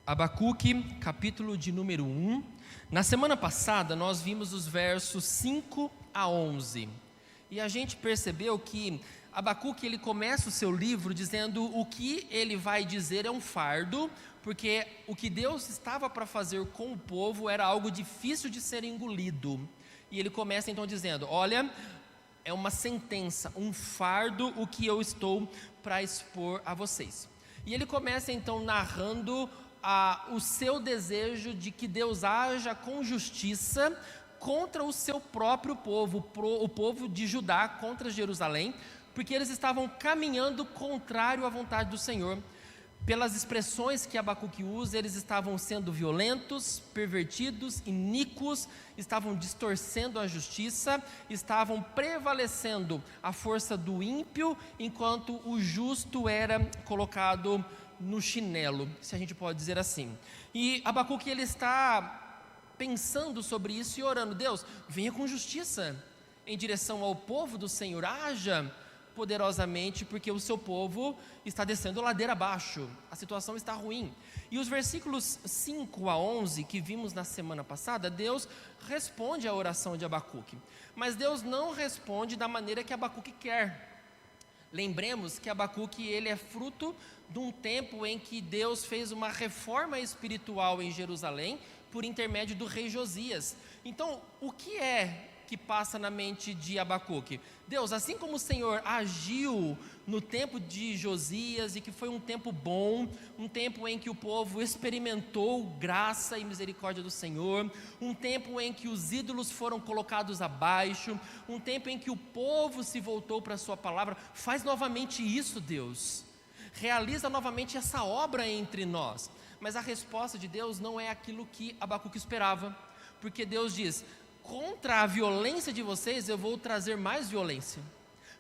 Abacuque, capítulo de número 1. Na semana passada nós vimos os versos 5 a 11. E a gente percebeu que Abacuque ele começa o seu livro dizendo o que ele vai dizer é um fardo, porque o que Deus estava para fazer com o povo era algo difícil de ser engolido. E ele começa então dizendo: olha, é uma sentença, um fardo o que eu estou para expor a vocês. E ele começa então narrando o seu desejo de que Deus haja com justiça contra o seu próprio povo, o povo de Judá contra Jerusalém, porque eles estavam caminhando contrário à vontade do Senhor. Pelas expressões que Abacuque usa, eles estavam sendo violentos, pervertidos, iníquos, estavam distorcendo a justiça, estavam prevalecendo a força do ímpio, enquanto o justo era colocado no chinelo, se a gente pode dizer assim. E Abacuque ele está pensando sobre isso e orando: Deus, venha com justiça em direção ao povo do Senhor, haja poderosamente, porque o seu povo está descendo ladeira abaixo, a situação está ruim. E os versículos 5 a 11 que vimos na semana passada, Deus responde à oração de Abacuque, mas Deus não responde da maneira que Abacuque quer. Lembremos que Abacuque ele é fruto de um tempo em que Deus fez uma reforma espiritual em Jerusalém por intermédio do rei Josias. Então, o que é que passa na mente de Abacuque? Deus, assim como o Senhor agiu no tempo de Josias, e que foi um tempo bom, um tempo em que o povo experimentou graça e misericórdia do Senhor, um tempo em que os ídolos foram colocados abaixo, um tempo em que o povo se voltou para a sua palavra, faz novamente isso, Deus, realiza novamente essa obra entre nós. Mas a resposta de Deus não é aquilo que Abacuque esperava, porque Deus diz: contra a violência de vocês eu vou trazer mais violência,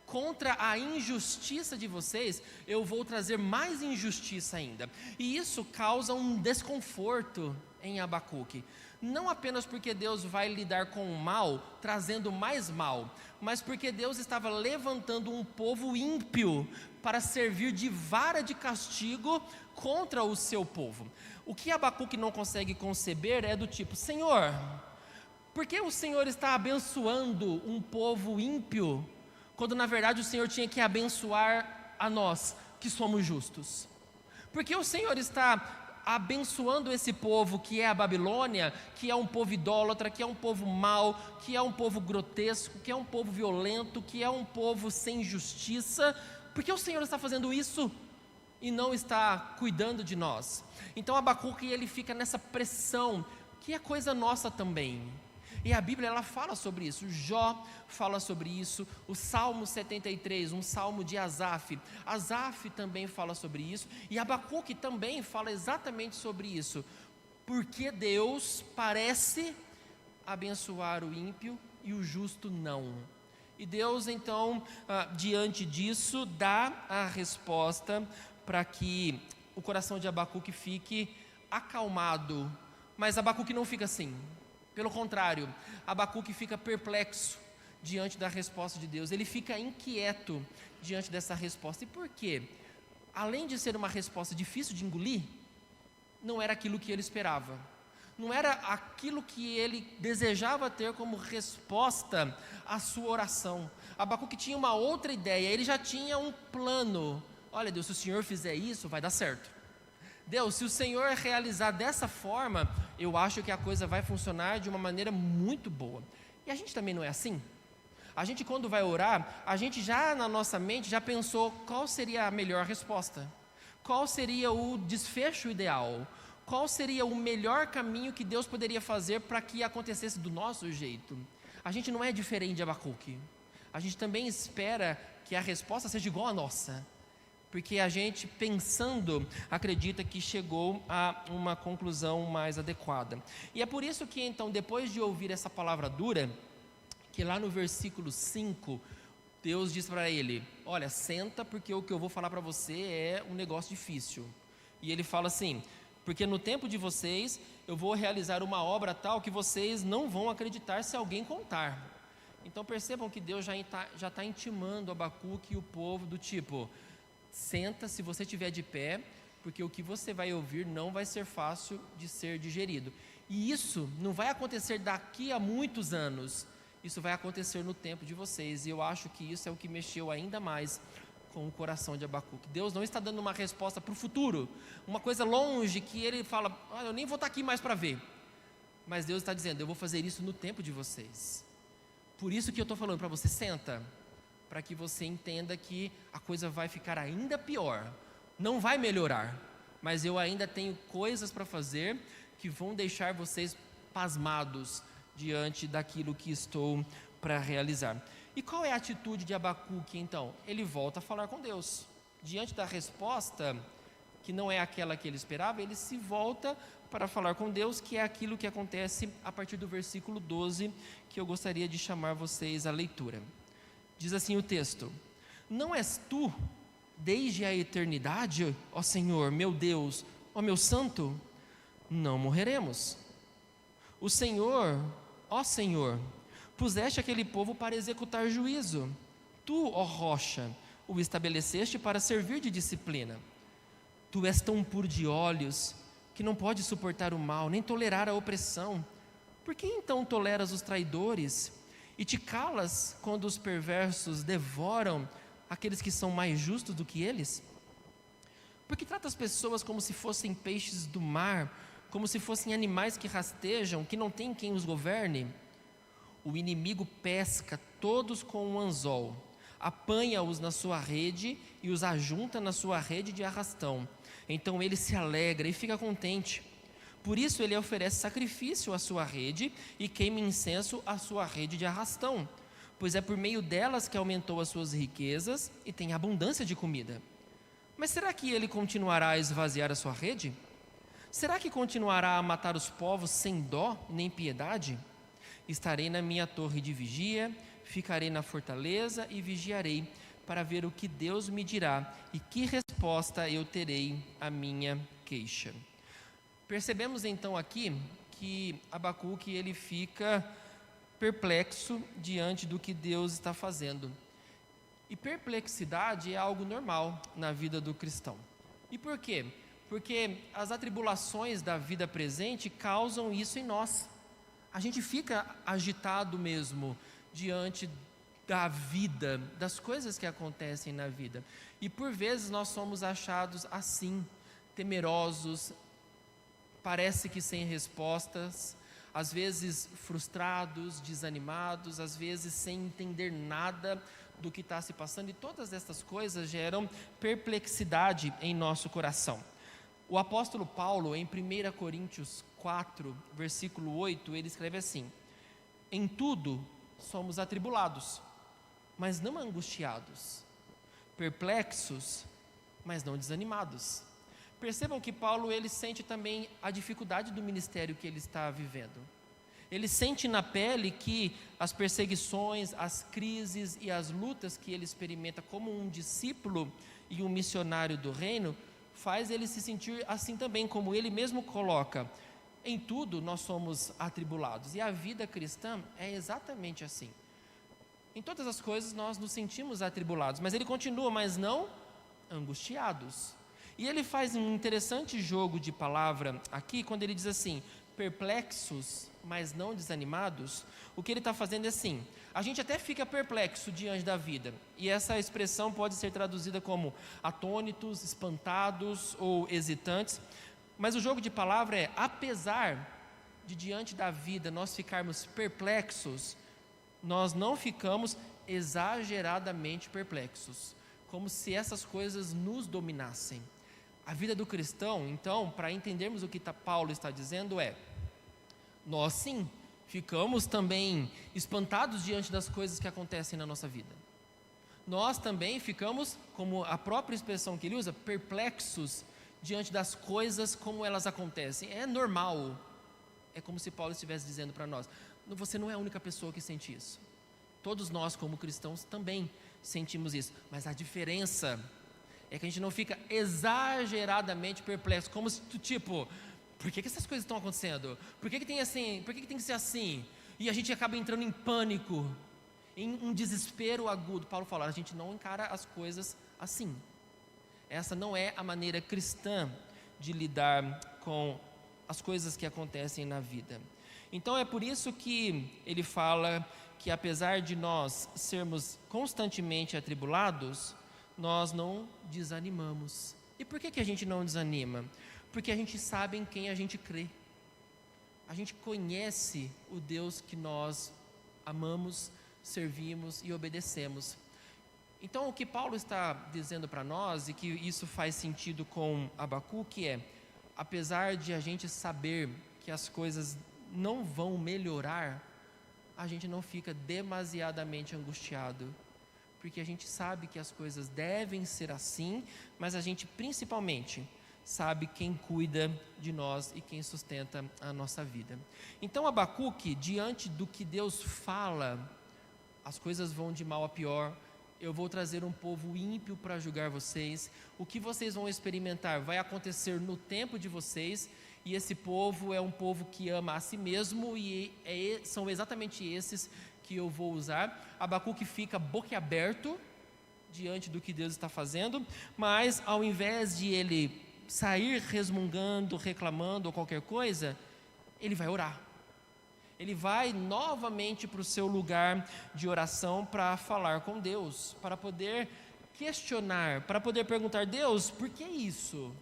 contra a injustiça de vocês eu vou trazer mais injustiça ainda. E isso causa um desconforto em Abacuque, não apenas porque Deus vai lidar com o mal, trazendo mais mal, mas porque Deus estava levantando um povo ímpio para servir de vara de castigo contra o seu povo. O que Abacuque não consegue conceber é do tipo: Senhor, por que o Senhor está abençoando um povo ímpio, quando na verdade o Senhor tinha que abençoar a nós, que somos justos? Por que o Senhor está abençoando esse povo que é a Babilônia, que é um povo idólatra, que é um povo mau, que é um povo grotesco, que é um povo violento, que é um povo sem justiça? Por que o Senhor está fazendo isso e não está cuidando de nós? Então Abacuque ele fica nessa pressão, que é coisa nossa também. E a Bíblia ela fala sobre isso, Jó fala sobre isso, o Salmo 73, um salmo de Asaf também fala sobre isso, e Abacuque também fala exatamente sobre isso, porque Deus parece abençoar o ímpio e o justo não. E Deus então, diante disso, dá a resposta para que o coração de Abacuque fique acalmado, mas Abacuque não fica assim. Pelo contrário, Abacuque fica perplexo diante da resposta de Deus, ele fica inquieto diante dessa resposta. E por quê? Além de ser uma resposta difícil de engolir, não era aquilo que ele esperava, não era aquilo que ele desejava ter como resposta à sua oração. Abacuque tinha uma outra ideia, ele já tinha um plano: olha Deus, se o Senhor fizer isso, vai dar certo. Deus, se o Senhor realizar dessa forma, eu acho que a coisa vai funcionar de uma maneira muito boa. E a gente também não é assim? A gente quando vai orar, a gente já na nossa mente já pensou qual seria a melhor resposta, qual seria o desfecho ideal, qual seria o melhor caminho que Deus poderia fazer para que acontecesse do nosso jeito. A gente não é diferente de Abacuque, a gente também espera que a resposta seja igual à nossa, porque a gente, pensando, acredita que chegou a uma conclusão mais adequada. E é por isso que, então, depois de ouvir essa palavra dura, que lá no versículo 5, Deus diz para ele: olha, senta, porque o que eu vou falar para você é um negócio difícil. E ele fala assim: porque no tempo de vocês, eu vou realizar uma obra tal que vocês não vão acreditar se alguém contar. Então percebam que Deus já está intimando Abacuque e o povo do tipo: senta, se você estiver de pé, porque o que você vai ouvir não vai ser fácil de ser digerido. E isso não vai acontecer daqui a muitos anos, isso vai acontecer no tempo de vocês, e eu acho que isso é o que mexeu ainda mais com o coração de Abacuque. Deus não está dando uma resposta para o futuro, uma coisa longe que ele fala, eu nem vou estar aqui mais para ver, mas Deus está dizendo, eu vou fazer isso no tempo de vocês. Por isso que eu estou falando para você, senta, para que você entenda que a coisa vai ficar ainda pior, não vai melhorar, mas eu ainda tenho coisas para fazer que vão deixar vocês pasmados diante daquilo que estou para realizar. E qual é a atitude de Abacuque então? Ele volta a falar com Deus. Diante da resposta, que não é aquela que ele esperava, ele se volta para falar com Deus, que é aquilo que acontece a partir do versículo 12, que eu gostaria de chamar vocês à leitura. Diz assim o texto: não és tu, desde a eternidade, ó Senhor, meu Deus, ó meu santo? Não morreremos. O Senhor, ó Senhor, puseste aquele povo para executar juízo. Tu, ó rocha, o estabeleceste para servir de disciplina. Tu és tão puro de olhos que não pode suportar o mal, nem tolerar a opressão. Por que então toleras os traidores e te calas quando os perversos devoram aqueles que são mais justos do que eles? Por que trata as pessoas como se fossem peixes do mar, como se fossem animais que rastejam, que não tem quem os governe? O inimigo pesca todos com um anzol, apanha-os na sua rede e os ajunta na sua rede de arrastão. Então ele se alegra e fica contente. Por isso ele oferece sacrifício à sua rede e queima incenso à sua rede de arrastão, pois é por meio delas que aumentou as suas riquezas e tem abundância de comida. Mas será que ele continuará a esvaziar a sua rede? Será que continuará a matar os povos sem dó nem piedade? Estarei na minha torre de vigia, ficarei na fortaleza e vigiarei, para ver o que Deus me dirá e que resposta eu terei à minha queixa. Percebemos então aqui que Abacuque ele fica perplexo diante do que Deus está fazendo. E perplexidade é algo normal na vida do cristão. E por quê? Porque as atribulações da vida presente causam isso em nós. A gente fica agitado mesmo diante da vida, das coisas que acontecem na vida. E por vezes nós somos achados assim, temerosos, parece que sem respostas, às vezes frustrados, desanimados, às vezes sem entender nada do que está se passando, e todas essas coisas geram perplexidade em nosso coração. O apóstolo Paulo, em 1 Coríntios 4, versículo 8, ele escreve assim: em tudo somos atribulados, mas não angustiados, perplexos, mas não desanimados. Percebam que Paulo ele sente também a dificuldade do ministério que ele está vivendo. Ele sente na pele que as perseguições, as crises e as lutas que ele experimenta como um discípulo e um missionário do reino, faz ele se sentir assim também, como ele mesmo coloca: em tudo nós somos atribulados. E a vida cristã é exatamente assim. Em todas as coisas nós nos sentimos atribulados, mas ele continua, mas não angustiados. E ele faz um interessante jogo de palavra aqui, quando ele diz assim: perplexos, mas não desanimados. O que ele está fazendo é assim: a gente até fica perplexo diante da vida, e essa expressão pode ser traduzida como atônitos, espantados ou hesitantes, mas o jogo de palavra é: apesar de diante da vida nós ficarmos perplexos, nós não ficamos exageradamente perplexos, como se essas coisas nos dominassem. A vida do cristão, então, para entendermos o que Paulo está dizendo é: nós sim, ficamos também espantados diante das coisas que acontecem na nossa vida. Nós também ficamos, como a própria expressão que ele usa, perplexos diante das coisas como elas acontecem. É normal. É como se Paulo estivesse dizendo para nós: você não é a única pessoa que sente isso. Todos nós, como cristãos, também sentimos isso. Mas a diferença é que a gente não fica exageradamente perplexo, como se, tipo, por que essas coisas estão acontecendo? Por que tem assim? Por que tem que ser assim? E a gente acaba entrando em pânico, em um desespero agudo. Paulo fala: a gente não encara as coisas assim. Essa não é a maneira cristã de lidar com as coisas que acontecem na vida. Então é por isso que ele fala que apesar de nós sermos constantemente atribulados, nós não desanimamos. E por que a gente não desanima? Porque a gente sabe em quem a gente crê. A gente conhece o Deus que nós amamos, servimos e obedecemos. Então o que Paulo está dizendo para nós, e que isso faz sentido com Abacuque, é: apesar de a gente saber que as coisas não vão melhorar, a gente não fica demasiadamente angustiado, porque a gente sabe que as coisas devem ser assim, mas a gente principalmente sabe quem cuida de nós e quem sustenta a nossa vida. Então Abacuque, diante do que Deus fala, as coisas vão de mal a pior, eu vou trazer um povo ímpio para julgar vocês, o que vocês vão experimentar vai acontecer no tempo de vocês, e esse povo é um povo que ama a si mesmo, e são exatamente esses que eu vou usar. Abacuque fica boquiaberto diante do que Deus está fazendo, mas ao invés de ele sair resmungando, reclamando ou qualquer coisa, ele vai orar. Ele vai novamente para o seu lugar de oração para falar com Deus, para poder questionar, para poder perguntar: Deus, por que isso?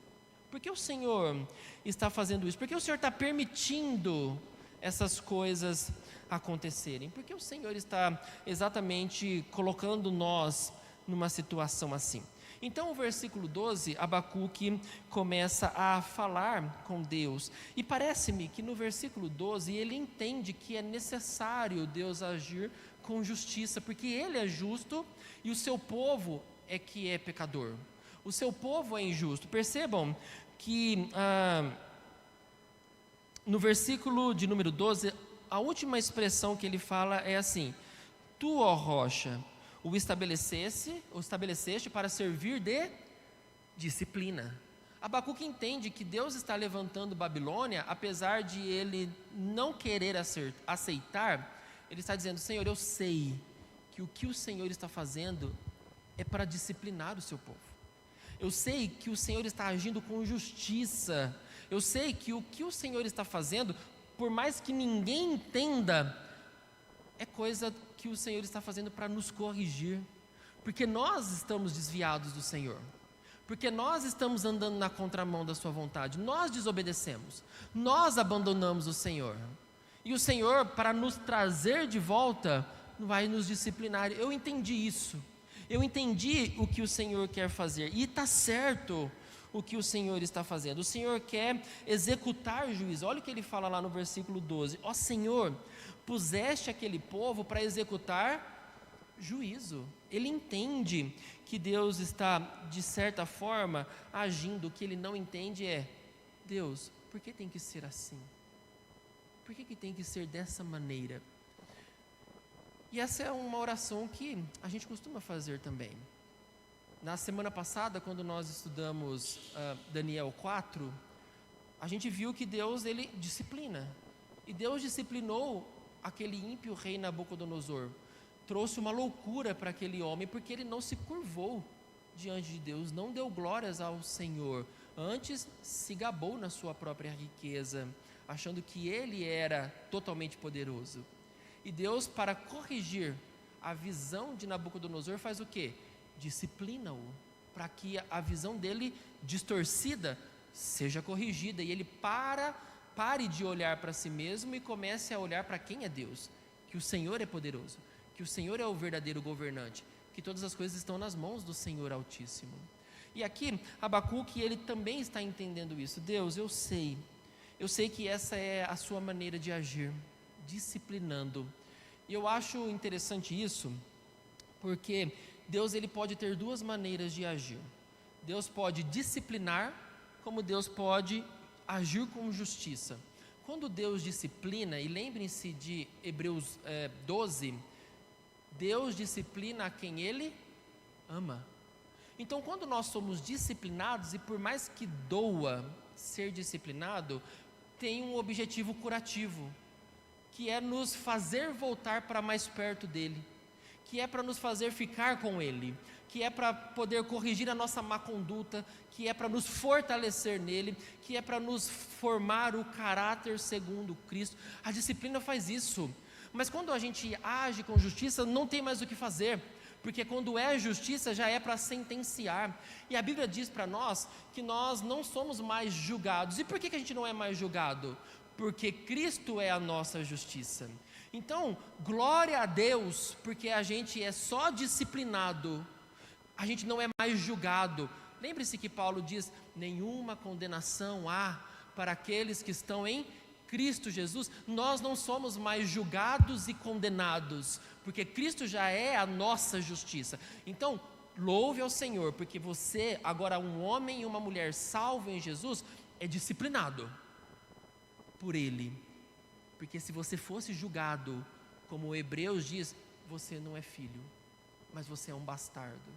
Por que o Senhor está fazendo isso? Por que o Senhor está permitindo essas coisas acontecerem? Por que o Senhor está exatamente colocando nós numa situação assim? Então o versículo 12, Abacuque começa a falar com Deus, e parece-me que no versículo 12 ele entende que é necessário Deus agir com justiça, porque ele é justo e o seu povo é que é pecador, o seu povo é injusto. Percebam que no versículo de número 12, a última expressão que ele fala é assim: tu, ó rocha, o estabeleceste para servir de disciplina. Abacuque entende que Deus está levantando Babilônia, apesar de ele não querer aceitar. Ele está dizendo: Senhor, eu sei que o que o Senhor está fazendo é para disciplinar o seu povo. Eu sei que o Senhor está agindo com justiça. Eu sei que o que o Senhor está fazendo, por mais que ninguém entenda, é coisa que o Senhor está fazendo para nos corrigir, porque nós estamos desviados do Senhor, porque nós estamos andando na contramão da sua vontade, nós desobedecemos, nós abandonamos o Senhor, e o Senhor, para nos trazer de volta, vai nos disciplinar. Eu entendi isso, eu entendi o que o Senhor quer fazer, e está certo o que o Senhor está fazendo. O Senhor quer executar juízo. Olha o que ele fala lá no versículo 12: ó Senhor, puseste aquele povo para executar juízo. Ele entende que Deus está, de certa forma, agindo. O que ele não entende é: Deus, por que tem que ser assim? Por que tem que ser dessa maneira? E essa é uma oração que a gente costuma fazer também. Na semana passada, quando nós estudamos Daniel 4, a gente viu que Deus, ele disciplina. E Deus disciplinou aquele ímpio rei Nabucodonosor. Trouxe uma loucura para aquele homem, porque ele não se curvou diante de Deus, não deu glórias ao Senhor. Antes se gabou na sua própria riqueza, achando que ele era totalmente poderoso. E Deus, para corrigir a visão de Nabucodonosor, faz o quê? Disciplina-o, para que a visão dele distorcida seja corrigida, e ele pare de olhar para si mesmo e comece a olhar para quem é Deus, que o Senhor é poderoso, que o Senhor é o verdadeiro governante, que todas as coisas estão nas mãos do Senhor Altíssimo. E aqui Abacuque, ele também está entendendo isso. Deus, eu sei que essa é a sua maneira de agir, disciplinando. E eu acho interessante isso, porque Deus, ele pode ter duas maneiras de agir. Deus pode disciplinar, como Deus pode agir com justiça. Quando Deus disciplina, e lembrem-se de Hebreus 12, Deus disciplina a quem Ele ama. Então, quando nós somos disciplinados, e por mais que doa ser disciplinado, tem um objetivo curativo, que é nos fazer voltar para mais perto dEle, que é para nos fazer ficar com Ele, que é para poder corrigir a nossa má conduta, que é para nos fortalecer nele, que é para nos formar o caráter segundo Cristo. A disciplina faz isso. Mas quando a gente age com justiça, não tem mais o que fazer, porque quando é justiça já é para sentenciar. E a Bíblia diz para nós que nós não somos mais julgados. E por que a gente não é mais julgado? Porque Cristo é a nossa justiça. Então, glória a Deus, porque a gente é só disciplinado, a gente não é mais julgado. Lembre-se que Paulo diz: nenhuma condenação há para aqueles que estão em Cristo Jesus. Nós não somos mais julgados e condenados, porque Cristo já é a nossa justiça. Então, louve ao Senhor, porque você, agora um homem e uma mulher salvo em Jesus, é disciplinado por Ele. Porque se você fosse julgado, como o Hebreus diz, você não é filho, mas você é um bastardo.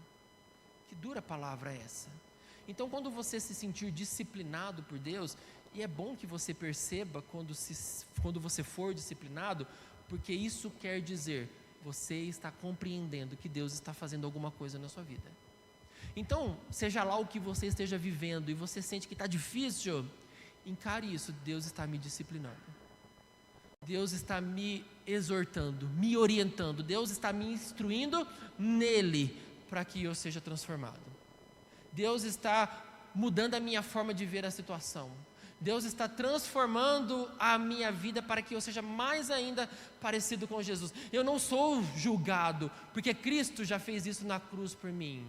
Que dura palavra é essa? Então, quando você se sentir disciplinado por Deus, e é bom que você perceba quando você for disciplinado, porque isso quer dizer, você está compreendendo que Deus está fazendo alguma coisa na sua vida. Então, seja lá o que você esteja vivendo, e você sente que está difícil, encare isso: Deus está me disciplinando. Deus está me exortando, me orientando, Deus está me instruindo nele, para que eu seja transformado. Deus está mudando a minha forma de ver a situação. Deus está transformando a minha vida para que eu seja mais ainda parecido com Jesus. Eu não sou julgado, porque Cristo já fez isso na cruz por mim.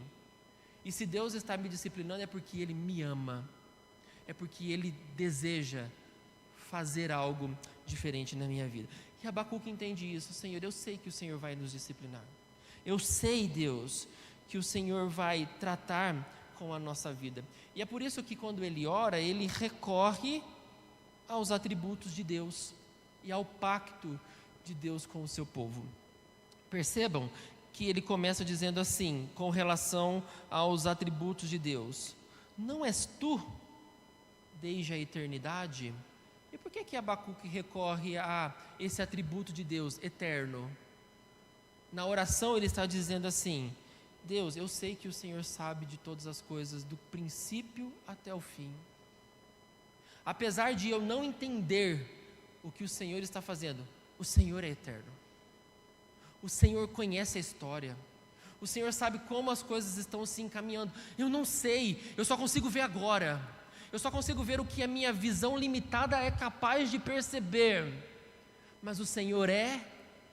E se Deus está me disciplinando, é porque Ele me ama, é porque Ele deseja fazer algo diferente na minha vida. E Abacuque entende isso: Senhor, eu sei que o Senhor vai nos disciplinar. Eu sei, Deus, que o Senhor vai tratar com a nossa vida. E é por isso que quando ele ora, ele recorre aos atributos de Deus e ao pacto de Deus com o seu povo. Percebam que ele começa dizendo assim, com relação aos atributos de Deus: não és tu desde a eternidade? E por que Abacuque recorre a esse atributo de Deus eterno? Na oração ele está dizendo assim: Deus, eu sei que o Senhor sabe de todas as coisas, do princípio até o fim. Apesar de eu não entender o que o Senhor está fazendo, o Senhor é eterno. O Senhor conhece a história. O Senhor sabe como as coisas estão se encaminhando. Eu não sei, eu só consigo ver agora. Eu só consigo ver o que a minha visão limitada é capaz de perceber. Mas o Senhor é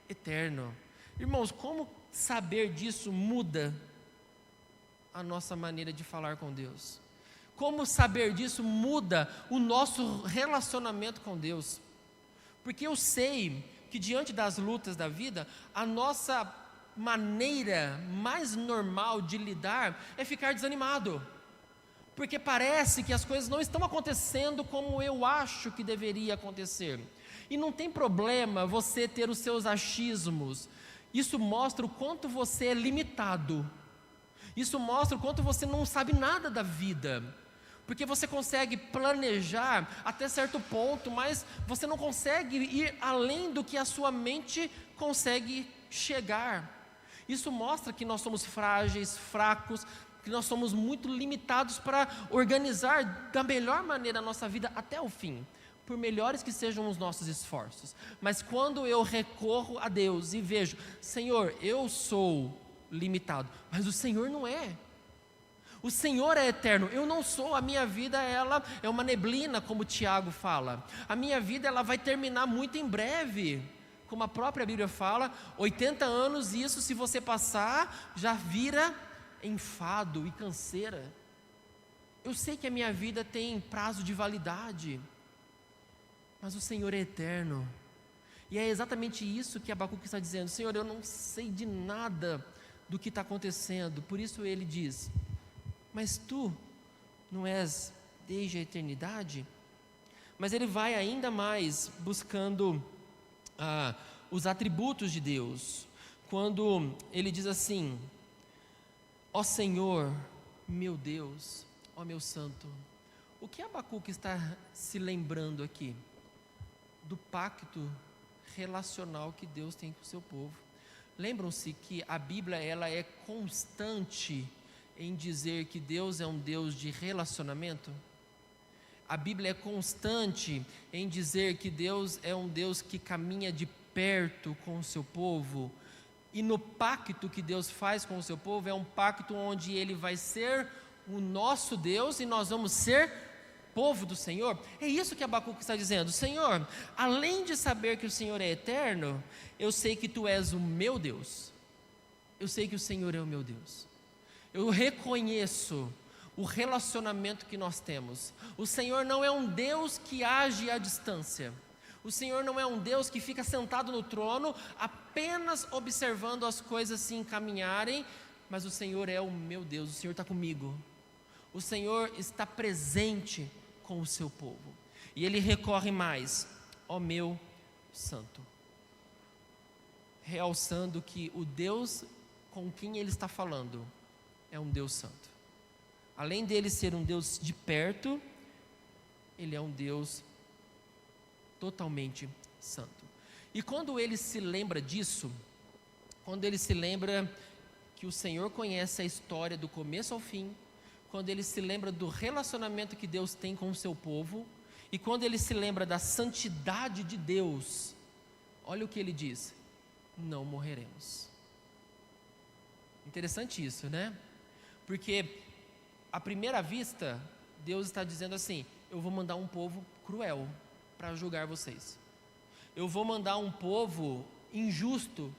eterno. Irmãos, como saber disso muda a nossa maneira de falar com Deus? Como saber disso muda o nosso relacionamento com Deus? Porque eu sei que diante das lutas da vida, a nossa maneira mais normal de lidar é ficar desanimado. Porque parece que as coisas não estão acontecendo como eu acho que deveria acontecer. E não tem problema você ter os seus achismos. Isso mostra o quanto você é limitado. Isso mostra o quanto você não sabe nada da vida. Porque você consegue planejar até certo ponto, mas você não consegue ir além do que a sua mente consegue chegar. Isso mostra que nós somos frágeis, fracos, que nós somos muito limitados para organizar da melhor maneira a nossa vida até o fim, por melhores que sejam os nossos esforços. Mas quando eu recorro a Deus e vejo, Senhor, eu sou limitado, mas o Senhor não é. O Senhor é eterno, eu não sou. A minha vida, ela é uma neblina, como Tiago fala. A minha vida, ela vai terminar muito em breve. Como a própria Bíblia fala, 80 anos, isso se você passar, já vira enfado e canseira. Eu sei que a minha vida tem prazo de validade, mas o Senhor é eterno. E é exatamente isso que Abacuque está dizendo: Senhor, eu não sei de nada do que está acontecendo. Por isso ele diz: mas tu não és desde a eternidade? Mas ele vai ainda mais buscando os atributos de Deus, quando ele diz assim: ó Senhor, meu Deus, ó meu santo. O que Abacuque está se lembrando aqui? Do pacto relacional que Deus tem com o seu povo. Lembram-se que a Bíblia ela é constante em dizer que Deus é um Deus de relacionamento? A Bíblia é constante em dizer que Deus é um Deus que caminha de perto com o seu povo. E no pacto que Deus faz com o seu povo, é um pacto onde Ele vai ser o nosso Deus e nós vamos ser povo do Senhor. É isso que Abacuque está dizendo: Senhor, além de saber que o Senhor é eterno, eu sei que Tu és o meu Deus. Eu sei que o Senhor é o meu Deus. Eu reconheço o relacionamento que nós temos. O Senhor não é um Deus que age à distância. O Senhor não é um Deus que fica sentado no trono, apenas observando as coisas se encaminharem, mas o Senhor é o meu Deus, o Senhor está comigo. O Senhor está presente com o seu povo. E Ele recorre mais: ó meu santo. Realçando que o Deus com quem Ele está falando é um Deus santo. Além dele ser um Deus de perto, Ele é um Deus totalmente santo. E quando ele se lembra disso, quando ele se lembra que o Senhor conhece a história do começo ao fim, quando ele se lembra do relacionamento que Deus tem com o seu povo, e quando ele se lembra da santidade de Deus, olha o que ele diz: não morreremos. Interessante isso, né? Porque à primeira vista, Deus está dizendo assim: eu vou mandar um povo cruel para julgar vocês. Eu vou mandar um povo injusto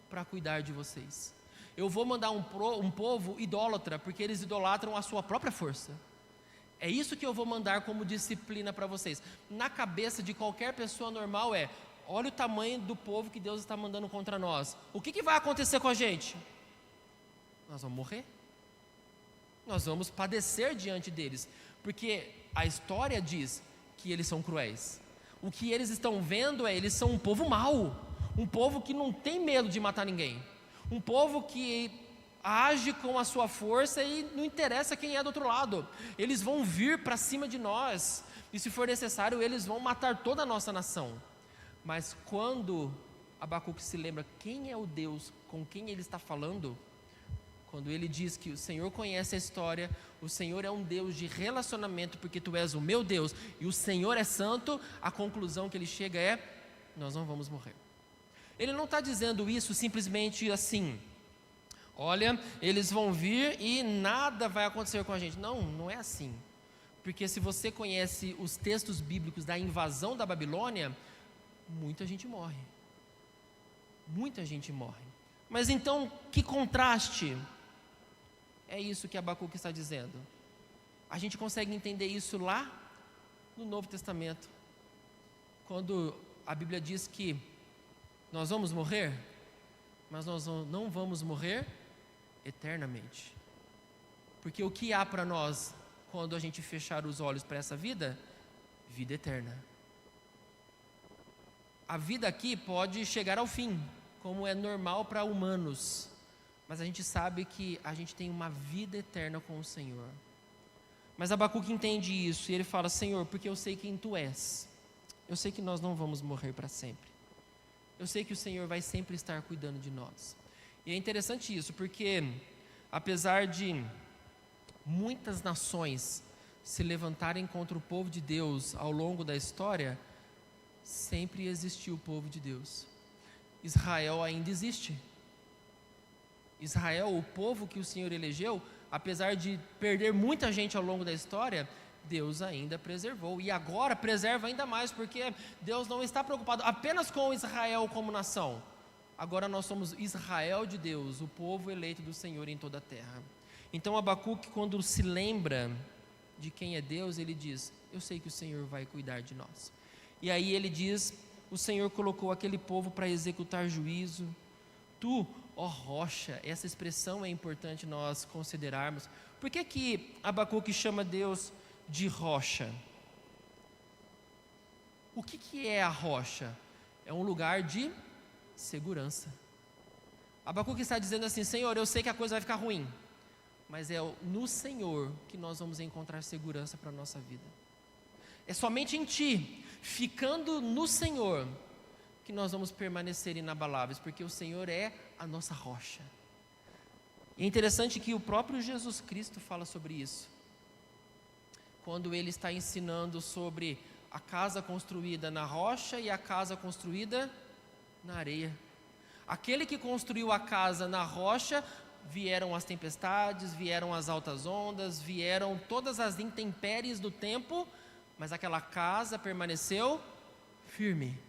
para cuidar de vocês. Eu vou mandar um povo idólatra, porque eles idolatram a sua própria força. É isso que eu vou mandar como disciplina para vocês. Na cabeça de qualquer pessoa normal olha o tamanho do povo que Deus está mandando contra nós. O que vai acontecer com a gente? Nós vamos morrer. Nós vamos padecer diante deles, porque a história diz que eles são cruéis. O que eles estão vendo eles são um povo mau, um povo que não tem medo de matar ninguém, um povo que age com a sua força e não interessa quem é do outro lado. Eles vão vir para cima de nós, e se for necessário, eles vão matar toda a nossa nação. Mas quando Abacuque se lembra quem é o Deus com quem ele está falando, quando ele diz que o Senhor conhece a história, o Senhor é um Deus de relacionamento, porque Tu és o meu Deus, e o Senhor é santo, a conclusão que ele chega é: nós não vamos morrer. Ele não está dizendo isso simplesmente assim: olha, eles vão vir e nada vai acontecer com a gente. Não, não é assim. Porque se você conhece os textos bíblicos da invasão da Babilônia, muita gente morre. Muita gente morre. Mas então, que contraste! É isso que Abacuque está dizendo. A gente consegue entender isso lá no Novo Testamento, quando a Bíblia diz que nós vamos morrer, mas nós não vamos morrer eternamente. Porque o que há para nós quando a gente fechar os olhos para essa vida? Vida eterna. A vida aqui pode chegar ao fim, como é normal para humanos, mas a gente sabe que a gente tem uma vida eterna com o Senhor. Mas Abacuque entende isso, e ele fala: Senhor, porque eu sei quem Tu és, eu sei que nós não vamos morrer para sempre, eu sei que o Senhor vai sempre estar cuidando de nós. E é interessante isso, porque apesar de muitas nações se levantarem contra o povo de Deus ao longo da história, sempre existiu o povo de Deus. Israel ainda existe. Israel, o povo que o Senhor elegeu, apesar de perder muita gente ao longo da história, Deus ainda preservou, e agora preserva ainda mais, porque Deus não está preocupado apenas com Israel como nação. Agora nós somos Israel de Deus, o povo eleito do Senhor em toda a terra. Então Abacuque, quando se lembra de quem é Deus, ele diz: eu sei que o Senhor vai cuidar de nós. E aí ele diz: o Senhor colocou aquele povo para executar juízo. Tu, ó rocha, essa expressão é importante nós considerarmos. Por que Abacuque chama Deus de rocha? O que é a rocha? É um lugar de segurança. Abacuque está dizendo assim: Senhor, eu sei que a coisa vai ficar ruim, mas é no Senhor que nós vamos encontrar segurança para a nossa vida. É somente em Ti, ficando no Senhor, que nós vamos permanecer inabaláveis? Porque o Senhor é a nossa rocha. E é interessante que o próprio Jesus Cristo fala sobre isso, quando Ele está ensinando sobre a casa construída na rocha e a casa construída na areia. Aquele que construiu a casa na rocha, vieram as tempestades, vieram as altas ondas, vieram todas as intempéries do tempo, mas aquela casa permaneceu firme.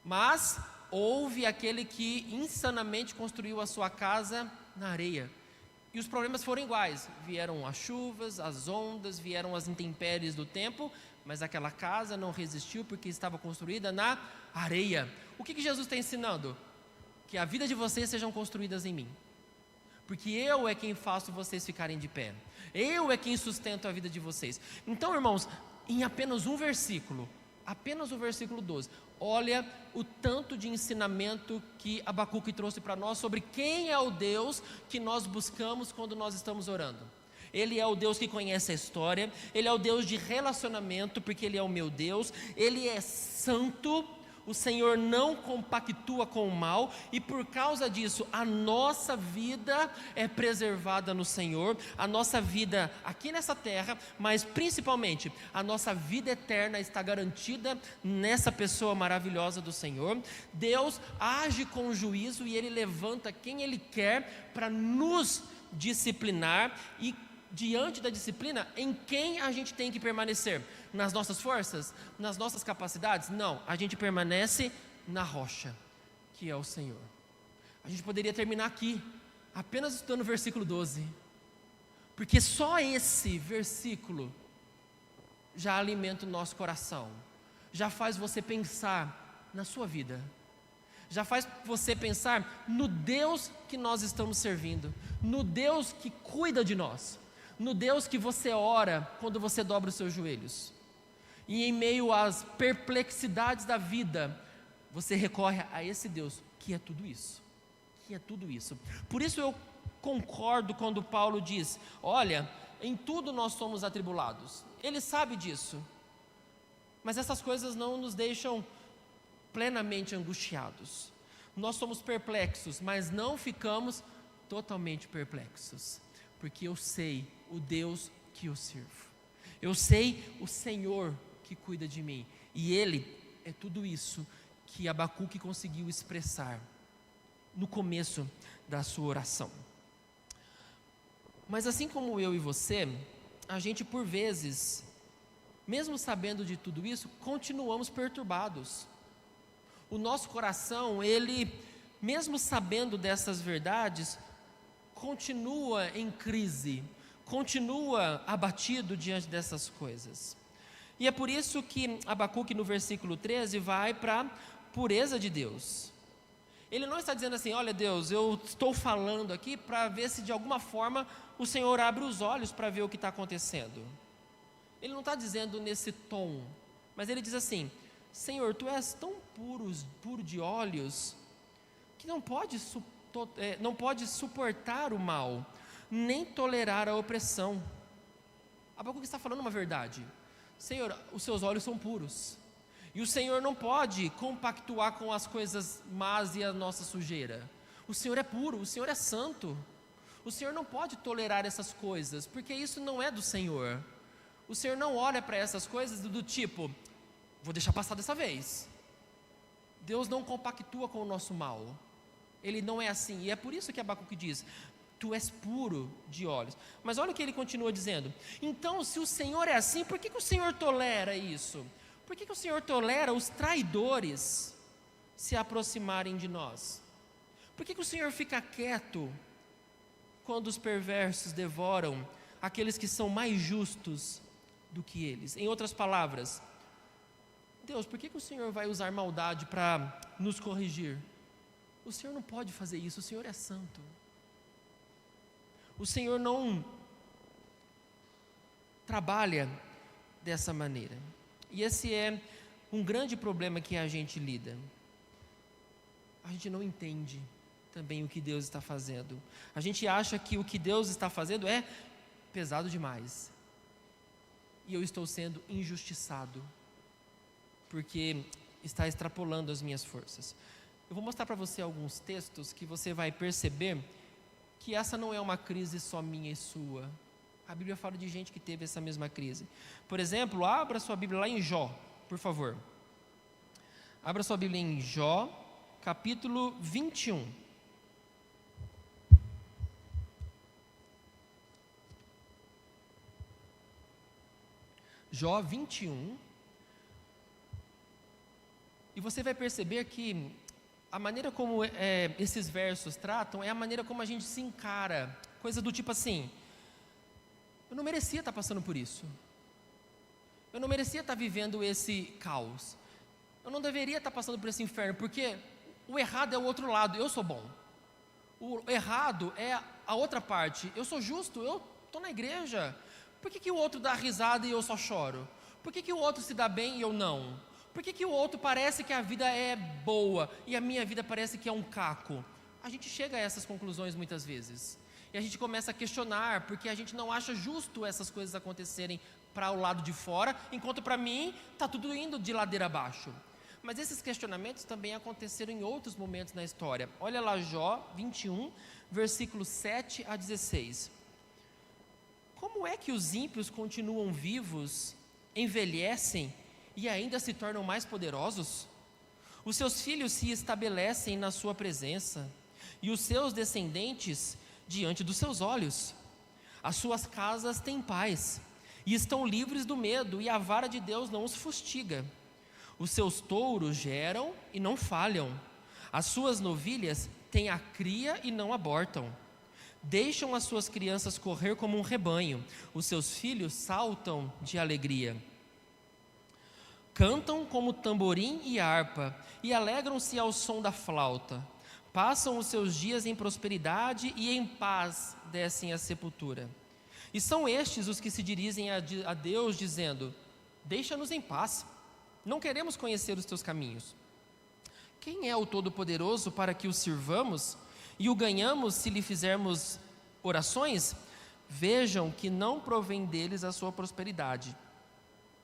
Mas houve aquele que insanamente construiu a sua casa na areia. E os problemas foram iguais. Vieram as chuvas, as ondas, vieram as intempéries do tempo, mas aquela casa não resistiu porque estava construída na areia. O que Jesus está ensinando? Que a vida de vocês sejam construídas em mim. Porque eu é quem faço vocês ficarem de pé. Eu é quem sustento a vida de vocês. Então, irmãos, em apenas um versículo, apenas o versículo 12, olha o tanto de ensinamento que Abacuque trouxe para nós sobre quem é o Deus que nós buscamos quando nós estamos orando. Ele é o Deus que conhece a história, Ele é o Deus de relacionamento, porque Ele é o meu Deus, Ele é santo, o Senhor não compactua com o mal, e por causa disso, a nossa vida é preservada no Senhor, a nossa vida aqui nessa terra, mas principalmente, a nossa vida eterna está garantida nessa pessoa maravilhosa do Senhor. Deus age com juízo e Ele levanta quem Ele quer para nos disciplinar, e diante da disciplina, em quem a gente tem que permanecer? Nas nossas forças? Nas nossas capacidades? Não, a gente permanece na rocha, que é o Senhor. A gente poderia terminar aqui, apenas estudando o versículo 12, porque só esse versículo já alimenta o nosso coração, já faz você pensar na sua vida, já faz você pensar no Deus que nós estamos servindo, no Deus que cuida de nós, no Deus que você ora quando você dobra os seus joelhos. E em meio às perplexidades da vida, você recorre a esse Deus que é tudo isso, que é tudo isso. Por isso eu concordo quando Paulo diz: olha, em tudo nós somos atribulados. Ele sabe disso, mas essas coisas não nos deixam plenamente angustiados. Nós somos perplexos, mas não ficamos totalmente perplexos, porque eu sei o Deus que eu sirvo, eu sei o Senhor que cuida de mim, e Ele é tudo isso que Abacuque conseguiu expressar no começo da sua oração. Mas assim como eu e você, a gente por vezes, mesmo sabendo de tudo isso, continuamos perturbados. O nosso coração, ele, mesmo sabendo dessas verdades, continua em crise, continua abatido diante dessas coisas. E é por isso que Abacuque no versículo 13 vai para a pureza de Deus. Ele não está dizendo assim: olha Deus, eu estou falando aqui para ver se de alguma forma o Senhor abre os olhos para ver o que está acontecendo. Ele não está dizendo nesse tom, mas ele diz assim: Senhor, Tu és tão puro de olhos, que não pode suportar o mal, nem tolerar a opressão. Abacuque está falando uma verdade. Senhor, os Seus olhos são puros, e o Senhor não pode compactuar com as coisas más e a nossa sujeira. O Senhor é puro, o Senhor é santo, o Senhor não pode tolerar essas coisas, porque isso não é do Senhor. O Senhor não olha para essas coisas do tipo: vou deixar passar dessa vez. Deus não compactua com o nosso mal, Ele não é assim, e é por isso que Abacuque diz: Tu és puro de olhos. Mas olha o que ele continua dizendo: então, se o Senhor é assim, por que o Senhor tolera isso? Por que o Senhor tolera os traidores se aproximarem de nós? Por que o Senhor fica quieto quando os perversos devoram aqueles que são mais justos do que eles? Em outras palavras, Deus, por que o Senhor vai usar maldade para nos corrigir? O Senhor não pode fazer isso, o Senhor é santo. O Senhor não trabalha dessa maneira. E esse é um grande problema que a gente lida. A gente não entende também o que Deus está fazendo. A gente acha que o que Deus está fazendo é pesado demais. E eu estou sendo injustiçado, porque está extrapolando as minhas forças. Eu vou mostrar para você alguns textos que você vai perceber que essa não é uma crise só minha e sua. A Bíblia fala de gente que teve essa mesma crise. Por exemplo, abra sua Bíblia lá em Jó, por favor. Abra sua Bíblia em Jó, capítulo 21. Jó 21. E você vai perceber que a maneira como esses versos tratam é a maneira como a gente se encara. Coisa do tipo assim: eu não merecia estar passando por isso. Eu não merecia estar vivendo esse caos. Eu não deveria estar passando por esse inferno, porque o errado é o outro lado, eu sou bom. O errado é a outra parte, eu sou justo, eu estou na igreja. Por que o outro dá risada e eu só choro? Por que o outro se dá bem e eu não? Por que o outro parece que a vida é boa e a minha vida parece que é um caco? A gente chega a essas conclusões muitas vezes. E a gente começa a questionar, porque a gente não acha justo essas coisas acontecerem para o lado de fora, enquanto para mim está tudo indo de ladeira abaixo. Mas esses questionamentos também aconteceram em outros momentos na história. Olha lá Jó 21, versículos 7 a 16. Como é que os ímpios continuam vivos, envelhecem e ainda se tornam mais poderosos? Os seus filhos se estabelecem na sua presença e os seus descendentes diante dos seus olhos. As suas casas têm paz e estão livres do medo, e a vara de Deus não os fustiga. Os seus touros geram e não falham. As suas novilhas têm a cria e não abortam. Deixam as suas crianças correr como um rebanho. Os seus filhos saltam de alegria. Cantam como tamborim e harpa e alegram-se ao som da flauta. Passam os seus dias em prosperidade e em paz descem à sepultura. E são estes os que se dirigem a Deus dizendo: deixa-nos em paz, não queremos conhecer os teus caminhos. Quem é o Todo-Poderoso para que o sirvamos e o ganhamos se lhe fizermos orações? Vejam que não provém deles a sua prosperidade.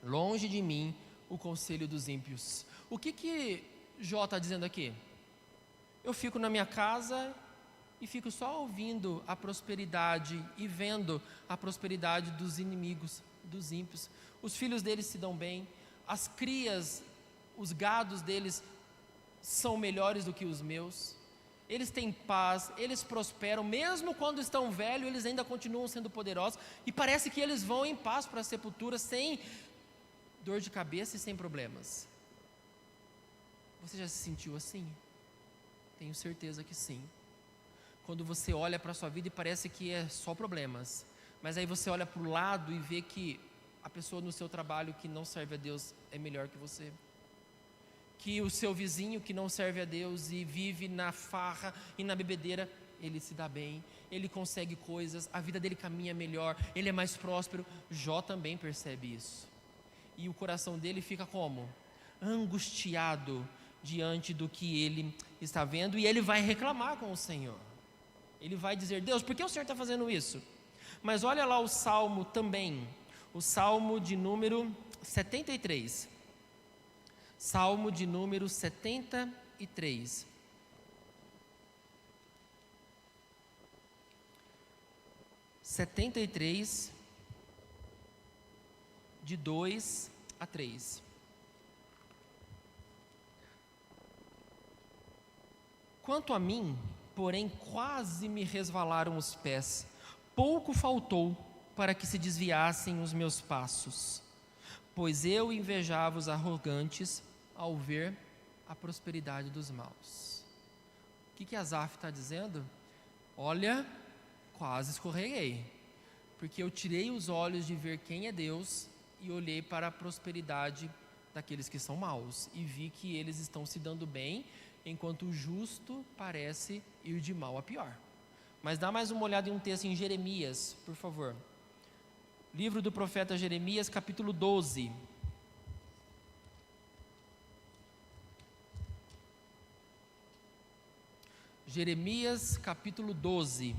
Longe de mim o conselho dos ímpios. O que Jó está dizendo aqui? Eu fico na minha casa e fico só ouvindo a prosperidade e vendo a prosperidade dos inimigos, dos ímpios. Os filhos deles se dão bem, as crias, os gados deles são melhores do que os meus. Eles têm paz, eles prosperam, mesmo quando estão velhos, eles ainda continuam sendo poderosos, e parece que eles vão em paz para a sepultura, sem dor de cabeça e sem problemas. Você já se sentiu assim? Tenho certeza que sim. Quando você olha para a sua vida e parece que é só problemas, mas aí você olha para o lado e vê que a pessoa no seu trabalho que não serve a Deus é melhor que você, que o seu vizinho que não serve a Deus e vive na farra e na bebedeira, ele se dá bem, ele consegue coisas, a vida dele caminha melhor, ele é mais próspero. Jó também percebe isso, e o coração dele fica como? Angustiado diante do que ele está vendo, e ele vai reclamar com o Senhor. Ele vai dizer: Deus, por que o Senhor está fazendo isso? Mas olha lá o Salmo também, o Salmo de número 73. Salmo de número 73. De 2 a 3. Quanto a mim, porém, quase me resvalaram os pés, pouco faltou para que se desviassem os meus passos, pois eu invejava os arrogantes ao ver a prosperidade dos maus. O que Asaf está dizendo? Olha, quase escorreguei, porque eu tirei os olhos de ver quem é Deus e olhei para a prosperidade daqueles que são maus, e vi que eles estão se dando bem, enquanto o justo parece ir de mal a pior. Mas dá mais uma olhada em um texto em Jeremias, por favor. Livro do profeta Jeremias, capítulo 12. Jeremias, capítulo 12,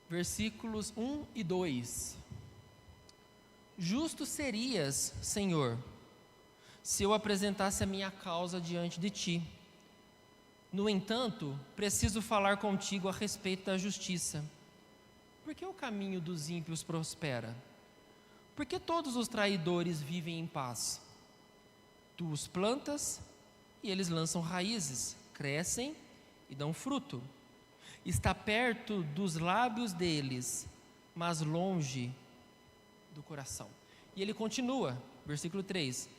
versículos 1 e 2. Justo serias, Senhor, se eu apresentasse a minha causa diante de ti. No entanto, preciso falar contigo a respeito da justiça. Por que o caminho dos ímpios prospera? Por que todos os traidores vivem em paz? Tu os plantas e eles lançam raízes, crescem e dão fruto. Está perto dos lábios deles, mas longe do coração. E ele continua, versículo 3.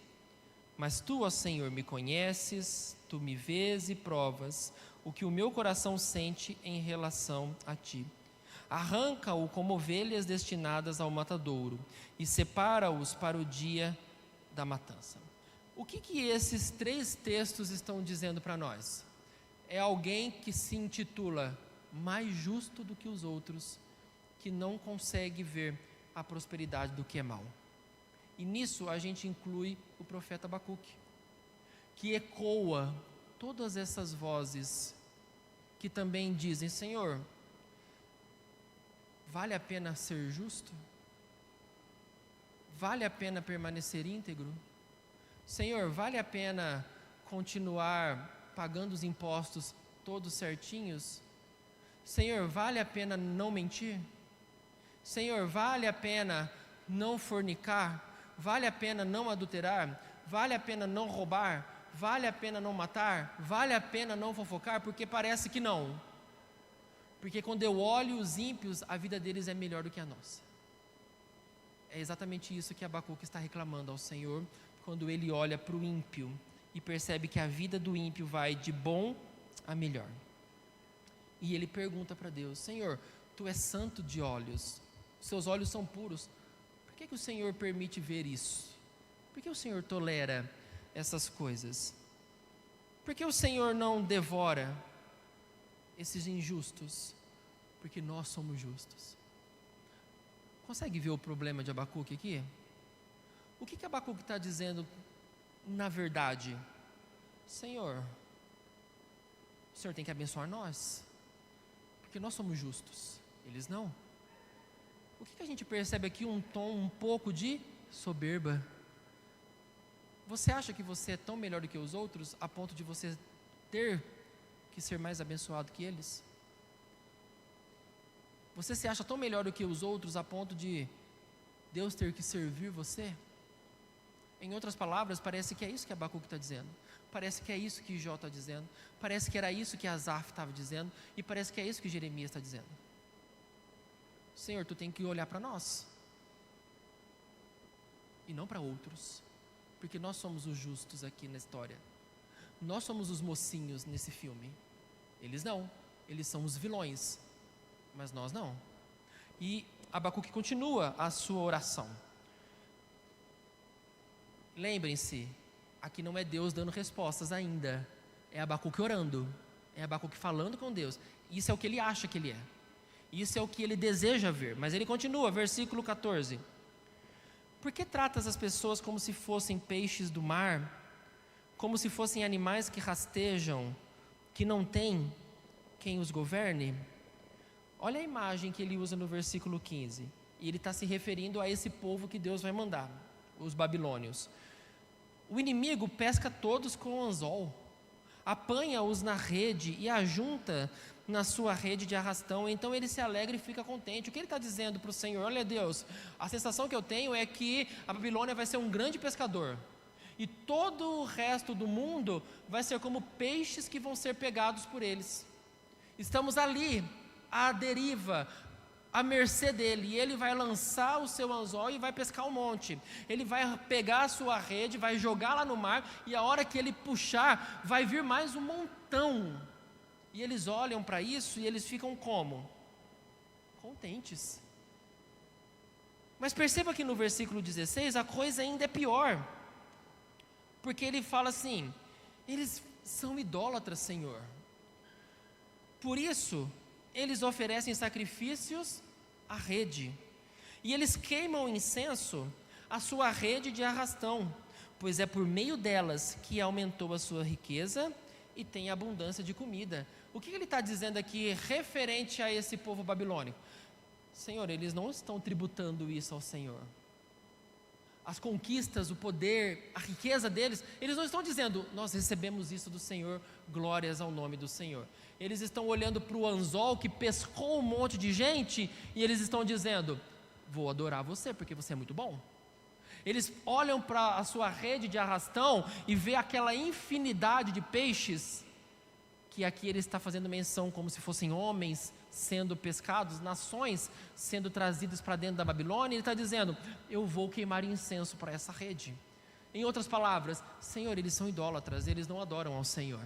Mas tu, ó Senhor, me conheces, tu me vês e provas o que o meu coração sente em relação a ti. Arranca-o como ovelhas destinadas ao matadouro e separa-os para o dia da matança. O que esses 3 textos estão dizendo para nós? É alguém que se intitula mais justo do que os outros, que não consegue ver a prosperidade do que é mal. E nisso a gente inclui o profeta Abacuque, que ecoa todas essas vozes que também dizem: Senhor, vale a pena ser justo? Vale a pena permanecer íntegro? Senhor, vale a pena continuar pagando os impostos todos certinhos? Senhor, vale a pena não mentir? Senhor, vale a pena não fornicar? Vale a pena não adulterar? Vale a pena não roubar? Vale a pena não matar? Vale a pena não fofocar? Porque parece que não. Porque quando eu olho os ímpios, a vida deles é melhor do que a nossa. É exatamente isso que Abacuque está reclamando ao Senhor, quando ele olha para o ímpio e percebe que a vida do ímpio vai de bom a melhor. E ele pergunta para Deus: Senhor, tu és santo de olhos, seus olhos são puros. Por que o Senhor permite ver isso? Por que o Senhor tolera essas coisas? Por que o Senhor não devora esses injustos? Porque nós somos justos. Consegue ver o problema de Abacuque aqui? O que Abacuque está dizendo na verdade? Senhor, o Senhor tem que abençoar nós, porque nós somos justos, eles não. O que a gente percebe aqui? Um tom um pouco de soberba. Você acha que você é tão melhor do que os outros a ponto de você ter que ser mais abençoado que eles? Você se acha tão melhor do que os outros a ponto de Deus ter que servir você? Em outras palavras, parece que é isso que Abacuque está dizendo. Parece que é isso que Jó está dizendo. Parece que era isso que Asaf estava dizendo. E parece que é isso que Jeremias está dizendo. Senhor, tu tem que olhar para nós e não para outros, porque nós somos os justos aqui na história. Nós somos os mocinhos nesse filme. Eles não, eles são os vilões, mas nós não. E Abacuque continua a sua oração. Lembrem-se, aqui não é Deus dando respostas ainda, é Abacuque orando, é Abacuque falando com Deus. Isso é o que ele acha que ele é. Isso é o que ele deseja ver. Mas ele continua, versículo 14. Por que tratas as pessoas como se fossem peixes do mar? Como se fossem animais que rastejam, que não têm quem os governe? Olha a imagem que ele usa no versículo 15. E ele está se referindo a esse povo que Deus vai mandar, os babilônios. O inimigo pesca todos com anzol, apanha-os na rede e ajunta na sua rede de arrastão. Então ele se alegra e fica contente. O que ele está dizendo para o Senhor? Olha, Deus, a sensação que eu tenho é que a Babilônia vai ser um grande pescador, e todo o resto do mundo vai ser como peixes que vão ser pegados por eles. Estamos ali, à deriva, à mercê dele, e ele vai lançar o seu anzol e vai pescar um monte. Ele vai pegar a sua rede, vai jogar lá no mar, e a hora que ele puxar, vai vir mais um montão. E eles olham para isso e eles ficam como? Contentes. Mas perceba que no versículo 16 a coisa ainda é pior. Porque ele fala assim: eles são idólatras, Senhor. Por isso, eles oferecem sacrifícios à rede. E eles queimam incenso à sua rede de arrastão, pois é por meio delas que aumentou a sua riqueza e tem abundância de comida. O que ele está dizendo aqui referente a esse povo babilônico? Senhor, eles não estão tributando isso ao Senhor. as conquistas, o poder, a riqueza deles, eles não estão dizendo, nós recebemos isso do Senhor, glórias ao nome do Senhor. Eles estão olhando para o anzol que pescou um monte de gente, e eles estão dizendo, vou adorar você, porque você é muito bom. Eles olham para a sua rede de arrastão e vê aquela infinidade de peixes, que aqui ele está fazendo menção como se fossem homens sendo pescados, nações sendo trazidas para dentro da Babilônia. Ele está dizendo, eu vou queimar incenso para essa rede. Em outras palavras, Senhor, eles são idólatras, eles não adoram ao Senhor,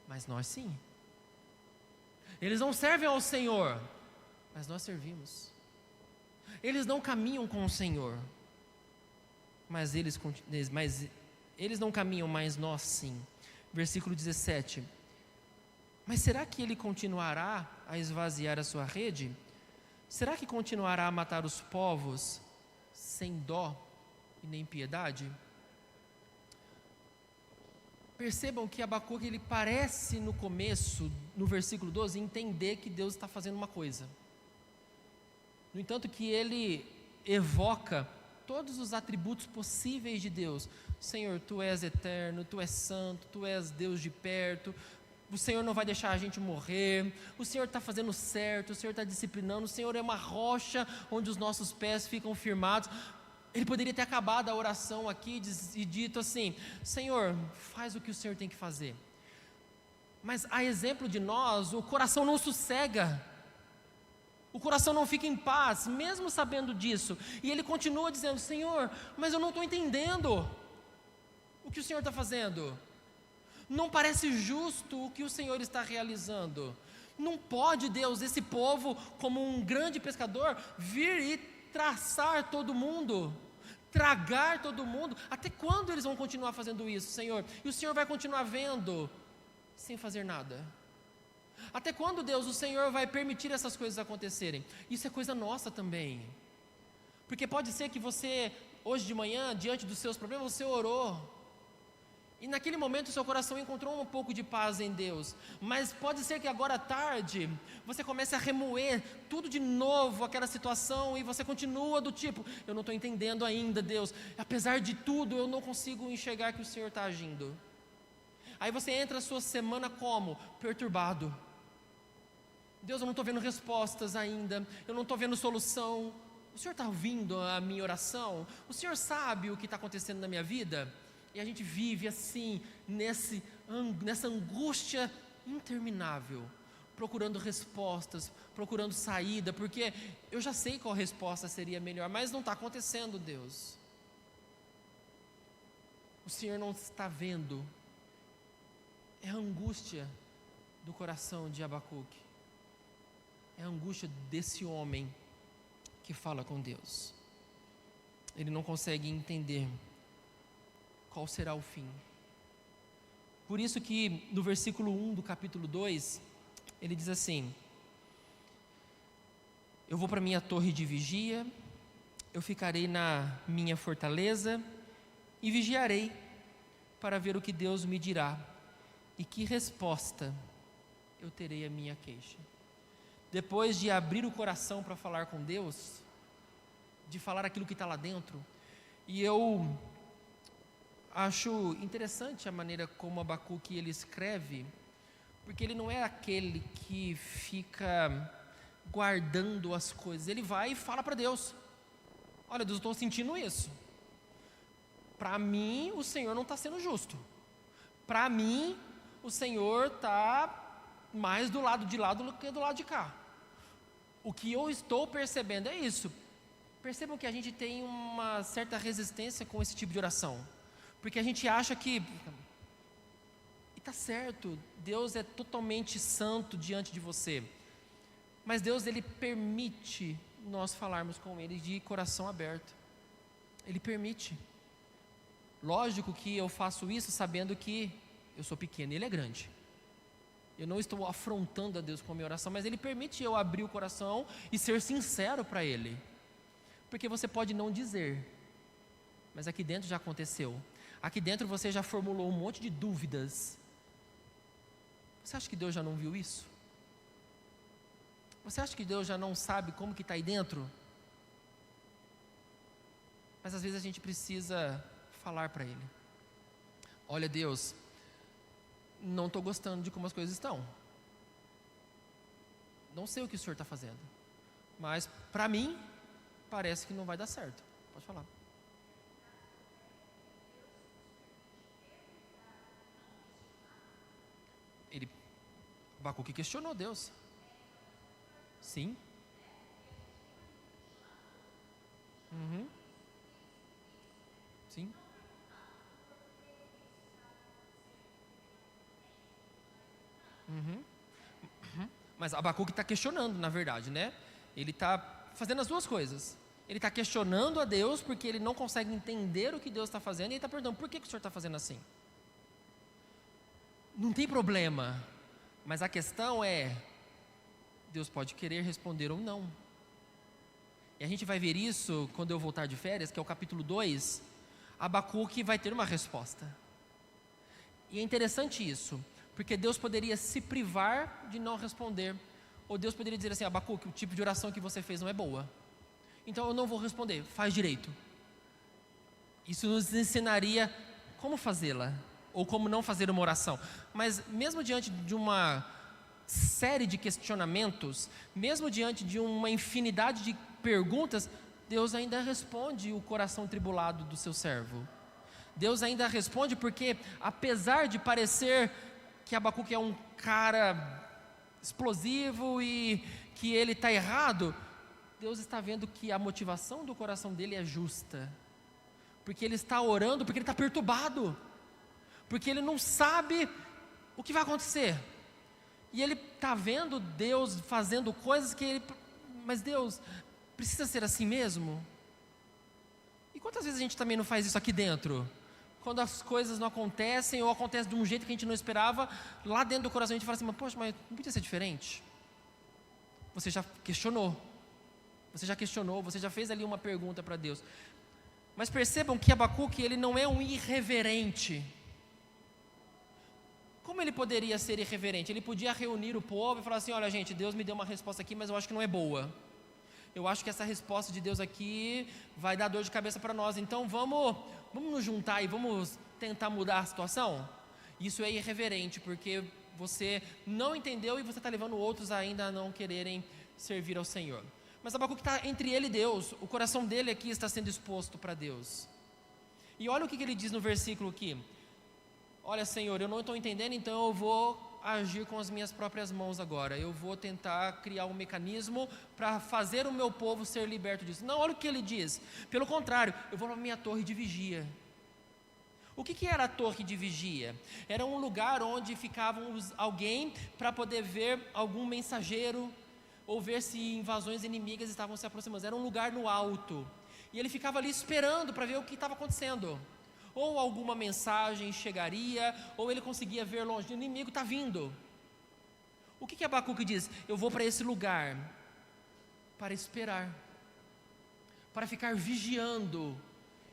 mas nós sim. Eles não servem ao Senhor, mas nós servimos. Eles não caminham com o Senhor, mas eles não caminham, mas nós sim. Versículo 17. Mas será que ele continuará a esvaziar a sua rede? Será que continuará a matar os povos sem dó e nem piedade? Percebam que Abacuque, ele parece no começo, no versículo 12, entender que Deus está fazendo uma coisa. No entanto que ele evoca todos os atributos possíveis de Deus. Senhor, Tu és eterno, Tu és santo, Tu és Deus de perto, o Senhor não vai deixar a gente morrer, o Senhor está fazendo certo, o Senhor está disciplinando, o Senhor é uma rocha onde os nossos pés ficam firmados. Ele poderia ter acabado a oração aqui e dito assim, Senhor, faz o que o Senhor tem que fazer. Mas a exemplo de nós, o coração não sossega, o coração não fica em paz, mesmo sabendo disso. E ele continua dizendo, Senhor, mas eu não estou entendendo o que o Senhor está fazendo. Não parece justo o que o Senhor está realizando. Não pode, Deus, esse povo, como um grande pescador, vir e traçar todo mundo, tragar todo mundo. Até quando eles vão continuar fazendo isso, Senhor? E o Senhor vai continuar vendo, sem fazer nada. Até quando, Deus, o Senhor vai permitir essas coisas acontecerem? Isso é coisa nossa também. Porque pode ser que você, hoje de manhã, diante dos seus problemas, você orou. E naquele momento o seu coração encontrou um pouco de paz em Deus. Mas pode ser que agora à tarde você comece a remoer tudo de novo, aquela situação, e você continua do tipo, eu não estou entendendo ainda, Deus. Apesar de tudo, eu não consigo enxergar que o Senhor está agindo. Aí você entra a sua semana como? Perturbado. Deus, eu não estou vendo respostas ainda, eu não estou vendo solução. O Senhor está ouvindo a minha oração? O Senhor sabe o que está acontecendo na minha vida? E a gente vive assim, nessa angústia interminável, procurando respostas, procurando saída, porque eu já sei qual resposta seria melhor, mas não está acontecendo, Deus. O Senhor não está vendo. É a angústia do coração de Abacuque. É a angústia desse homem que fala com Deus. Ele não consegue entender qual será o fim. Por isso que no versículo 1 do capítulo 2, ele diz assim, eu vou para minha torre de vigia, eu ficarei na minha fortaleza e vigiarei para ver o que Deus me dirá e que resposta eu terei à minha queixa. Depois de abrir o coração para falar com Deus, de falar aquilo que está lá dentro, e eu acho interessante a maneira como Abacuque ele escreve, porque ele não é aquele que fica guardando as coisas, ele vai e fala para Deus, olha Deus, eu estou sentindo isso, para mim o Senhor não está sendo justo, para mim o Senhor está mais do lado de lá do que do lado de cá, o que eu estou percebendo é isso. Percebam que a gente tem uma certa resistência com esse tipo de oração, porque a gente acha que, e está certo, Deus é totalmente santo diante de você, mas Deus ele permite nós falarmos com Ele de coração aberto, Ele permite. Lógico que eu faço isso sabendo que eu sou pequeno e Ele é grande, eu não estou afrontando a Deus com a minha oração, mas Ele permite eu abrir o coração e ser sincero para Ele, porque você pode não dizer, mas aqui dentro já aconteceu. Aqui dentro você já formulou um monte de dúvidas. Você acha que Deus já não viu isso? Você acha que Deus já não sabe como que está aí dentro? Mas às vezes a gente precisa falar para Ele: olha, Deus, não estou gostando de como as coisas estão. Não sei o que o Senhor está fazendo, mas para mim parece que não vai dar certo. Pode falar. Abacuque questionou Deus. Sim. Uhum. Sim. Uhum. Mas Abacuque está questionando, na verdade, né? Ele está fazendo as duas coisas. Ele está questionando a Deus porque ele não consegue entender o que Deus está fazendo, e ele está perguntando: por que o Senhor está fazendo assim? Não tem problema, mas a questão é: Deus pode querer responder ou não. E a gente vai ver isso quando eu voltar de férias, que é o capítulo 2. Abacuque vai ter uma resposta. E é interessante isso, porque Deus poderia se privar de não responder, ou Deus poderia dizer assim: Abacuque, o tipo de oração que você fez não é boa, então eu não vou responder, faz direito. Isso nos ensinaria como fazê-la, ou como não fazer uma oração. Mas mesmo diante de uma série de questionamentos, mesmo diante de uma infinidade de perguntas, Deus ainda responde o coração tribulado do seu servo. Deus ainda responde porque, apesar de parecer que Abacuque é um cara explosivo e que ele está errado, Deus está vendo que a motivação do coração dele é justa, porque ele está orando, porque ele está perturbado, porque ele não sabe o que vai acontecer, e ele está vendo Deus fazendo coisas que ele... Mas Deus, precisa ser assim mesmo? E quantas vezes a gente também não faz isso aqui dentro? Quando as coisas não acontecem, ou acontecem de um jeito que a gente não esperava, lá dentro do coração a gente fala assim: mas, poxa, mas não podia ser diferente? Você já questionou, você já fez ali uma pergunta para Deus. Mas percebam que Abacuque, ele não é um irreverente. Como ele poderia ser irreverente? Ele podia reunir o povo e falar assim: olha gente, Deus me deu uma resposta aqui, mas eu acho que não é boa. Eu acho que essa resposta de Deus aqui vai dar dor de cabeça para nós, então vamos nos juntar e vamos tentar mudar a situação? Isso é irreverente, porque você não entendeu e você está levando outros ainda a não quererem servir ao Senhor. Mas Abacuque está entre ele e Deus, o coração dele aqui está sendo exposto para Deus. E olha o que ele diz no versículo aqui: olha, Senhor, eu não estou entendendo, então eu vou agir com as minhas próprias mãos agora. Eu vou tentar criar um mecanismo para fazer o meu povo ser liberto disso. Não, olha o que ele diz. Pelo contrário, eu vou para a minha torre de vigia. O que era a torre de vigia? Era um lugar onde ficava alguém para poder ver algum mensageiro, ou ver se invasões inimigas estavam se aproximando. Era um lugar no alto. E ele ficava ali esperando para ver o que estava acontecendo. Ou alguma mensagem chegaria, ou ele conseguia ver longe: o inimigo está vindo. O que Abacuque diz? Eu vou para esse lugar para esperar, para ficar vigiando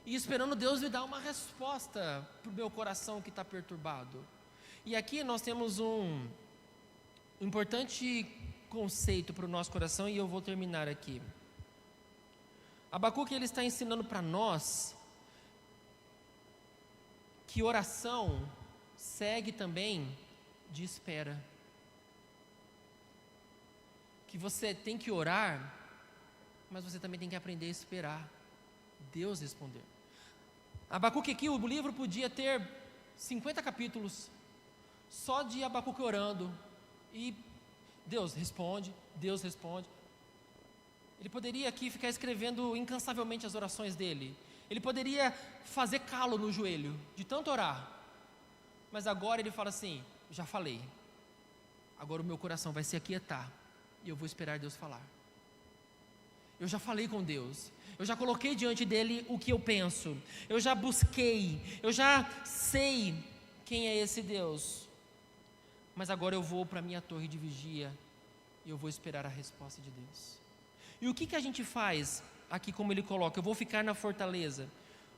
e esperando Deus me dar uma resposta para o meu coração que está perturbado. E aqui nós temos um importante conceito para o nosso coração, e eu vou terminar aqui. Abacuque, ele está ensinando para nós que oração segue também de espera. Que você tem que orar, mas você também tem que aprender a esperar Deus responder. Abacuque aqui, o livro podia ter 50 capítulos, só de Abacuque orando, e Deus responde, Deus responde. Ele poderia aqui ficar escrevendo incansavelmente as orações dele. Ele poderia fazer calo no joelho, de tanto orar. Mas agora ele fala assim: já falei, agora o meu coração vai se aquietar, e eu vou esperar Deus falar. Eu já falei com Deus, eu já coloquei diante dele o que eu penso, eu já busquei, eu já sei quem é esse Deus. Mas agora eu vou para a minha torre de vigia, e eu vou esperar a resposta de Deus. E o que a gente faz aqui, como ele coloca? Eu vou ficar na fortaleza.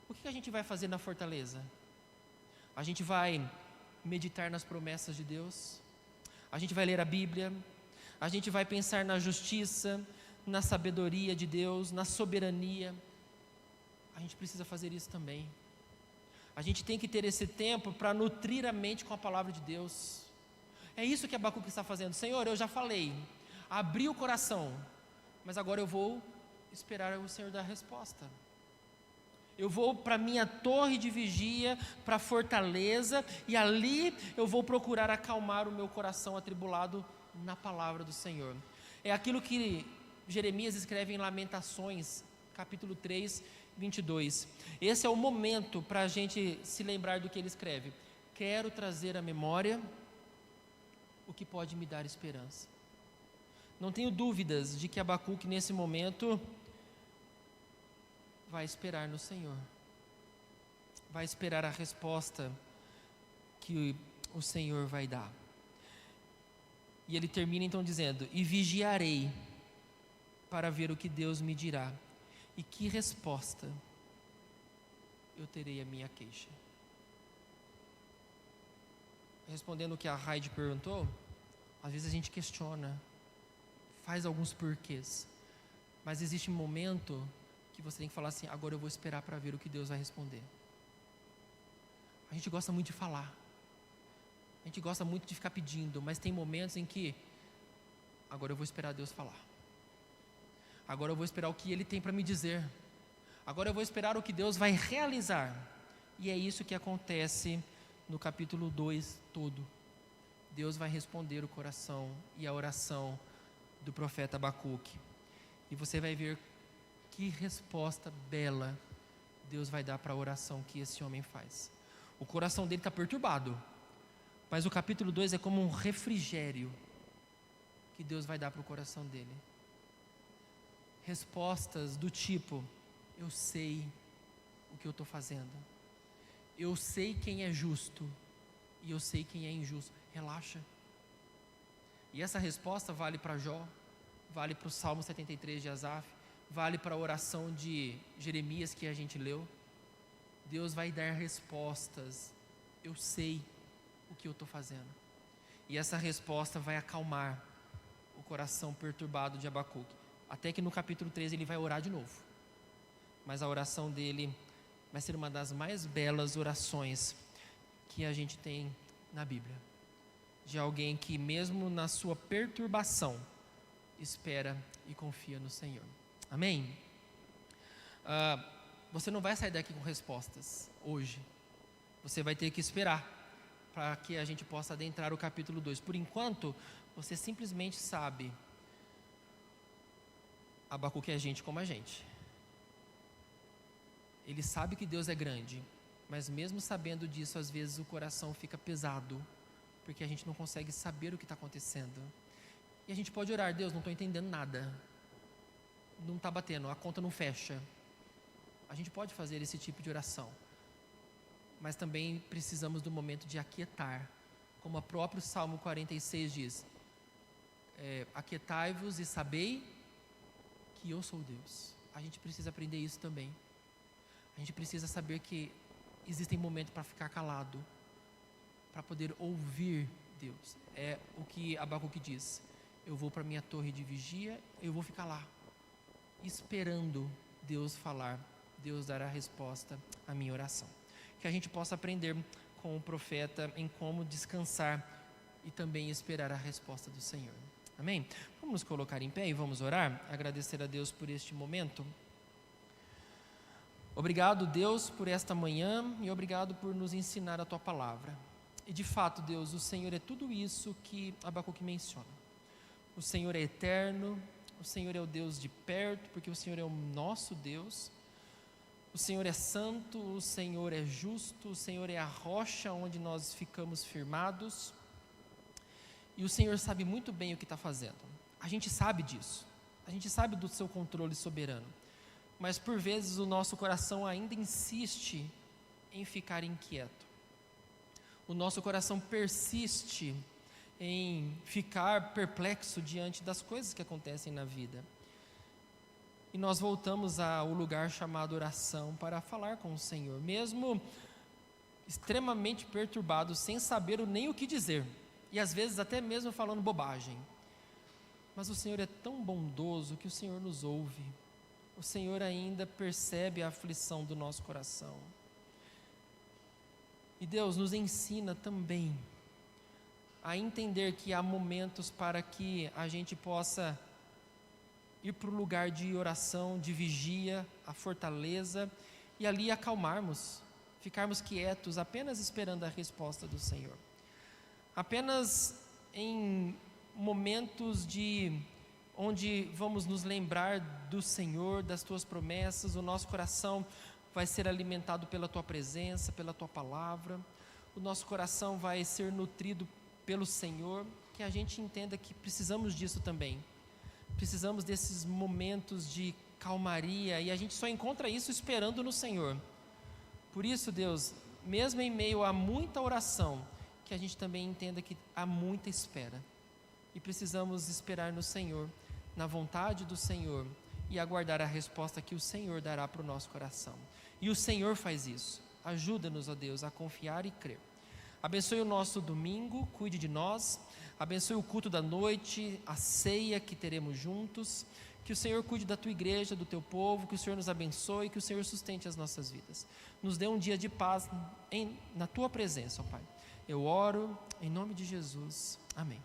O que a gente vai fazer na fortaleza? A gente vai meditar nas promessas de Deus, a gente vai ler a Bíblia, a gente vai pensar na justiça, na sabedoria de Deus, na soberania. a gente precisa fazer isso também. A gente tem que ter esse tempo para nutrir a mente com a palavra de Deus. É isso que Abacuque está fazendo. Senhor, eu já falei, abri o coração, mas agora eu vou esperar o Senhor dar a resposta. Eu vou para minha torre de vigia, para a fortaleza, e ali eu vou procurar acalmar o meu coração atribulado na palavra do Senhor. É aquilo que Jeremias escreve em Lamentações, capítulo 3, 22. Esse é o momento para a gente se lembrar do que ele escreve. Quero trazer à memória o que pode me dar esperança. Não tenho dúvidas de que Abacuque nesse momento vai esperar no Senhor, vai esperar a resposta que o Senhor vai dar. E ele termina então dizendo: e vigiarei para ver o que Deus me dirá, e que resposta eu terei à minha queixa. Respondendo o que a Heidi perguntou, às vezes a gente questiona, faz alguns porquês, mas existe um momento que você tem que falar assim: agora eu vou esperar para ver o que Deus vai responder. A gente gosta muito de falar, a gente gosta muito de ficar pedindo, mas tem momentos em que agora eu vou esperar Deus falar, agora eu vou esperar o que Ele tem para me dizer, agora eu vou esperar o que Deus vai realizar. E é isso que acontece no capítulo 2 todo. Deus vai responder o coração e a oração do profeta Abacuque, e você vai ver que resposta bela Deus vai dar para a oração que esse homem faz. O coração dele está perturbado, mas o capítulo 2 é como um refrigério que Deus vai dar para o coração dele. Respostas do tipo: eu sei o que eu estou fazendo, eu sei quem é justo e eu sei quem é injusto. Relaxa. E essa resposta vale para Jó, vale para o Salmo 73 de Asaf, vale para a oração de Jeremias que a gente leu. Deus vai dar respostas. Eu sei o que eu estou fazendo. E essa resposta vai acalmar o coração perturbado de Abacuque. Até que no capítulo 3 ele vai orar de novo. Mas a oração dele vai ser uma das mais belas orações que a gente tem na Bíblia. De alguém que mesmo na sua perturbação espera e confia no Senhor. Amém? Você não vai sair daqui com respostas hoje. Você vai ter que esperar para que a gente possa adentrar o capítulo 2. Por enquanto, você simplesmente sabe: Abacuque é gente como a gente. Ele sabe que Deus é grande, mas mesmo sabendo disso, às vezes o coração fica pesado, porque a gente não consegue saber o que está acontecendo. E a gente pode orar: Deus, não estou entendendo nada, não está batendo, a conta não fecha. A gente pode fazer esse tipo de oração, mas também precisamos do momento de aquietar, como o próprio Salmo 46 diz: aquietai-vos e sabei que eu sou Deus. A gente precisa aprender isso também. A gente precisa saber que existem momentos para ficar calado, para poder ouvir Deus. É o que Abacuque diz: eu vou para minha torre de vigia, eu vou ficar lá, esperando Deus falar, Deus dar a resposta à minha oração. Que a gente possa aprender com o profeta em como descansar e também esperar a resposta do Senhor. Amém? Vamos nos colocar em pé e vamos orar, agradecer a Deus por este momento. Obrigado, Deus, por esta manhã e obrigado por nos ensinar a Tua palavra. E de fato, Deus, o Senhor é tudo isso que Abacuque menciona. O Senhor é eterno, o Senhor é o Deus de perto, porque o Senhor é o nosso Deus. O Senhor é santo, o Senhor é justo, o Senhor é a rocha onde nós ficamos firmados. E o Senhor sabe muito bem o que está fazendo. A gente sabe disso, a gente sabe do seu controle soberano. Mas por vezes o nosso coração ainda insiste em ficar inquieto. O nosso coração persiste em ficar perplexo diante das coisas que acontecem na vida. E nós voltamos ao lugar chamado oração para falar com o Senhor, mesmo extremamente perturbados, sem saber nem o que dizer, e às vezes até mesmo falando bobagem. Mas o Senhor é tão bondoso que o Senhor nos ouve. o Senhor ainda percebe a aflição do nosso coração. E Deus nos ensina também a entender que há momentos para que a gente possa ir para o lugar de oração, de vigia, a fortaleza, e ali acalmarmos, ficarmos quietos, apenas esperando a resposta do Senhor. Apenas em momentos onde vamos nos lembrar do Senhor, das Tuas promessas, o nosso coração vai ser alimentado pela Tua presença, pela Tua palavra, o nosso coração vai ser nutrido pelo Senhor, que a gente entenda que precisamos disso também. Precisamos desses momentos de calmaria, e a gente só encontra isso esperando no Senhor. Por isso, Deus, mesmo em meio a muita oração, que a gente também entenda que há muita espera, e precisamos esperar no Senhor, na vontade do Senhor, e aguardar a resposta que o Senhor dará para o nosso coração. E o Senhor faz isso. Ajuda-nos, ó Deus, a confiar e crer. Abençoe o nosso domingo, cuide de nós, abençoe o culto da noite, a ceia que teremos juntos, que o Senhor cuide da Tua igreja, do Teu povo, que o Senhor nos abençoe, que o Senhor sustente as nossas vidas. Nos dê um dia de paz na Tua presença, ó Pai. Eu oro em nome de Jesus. Amém.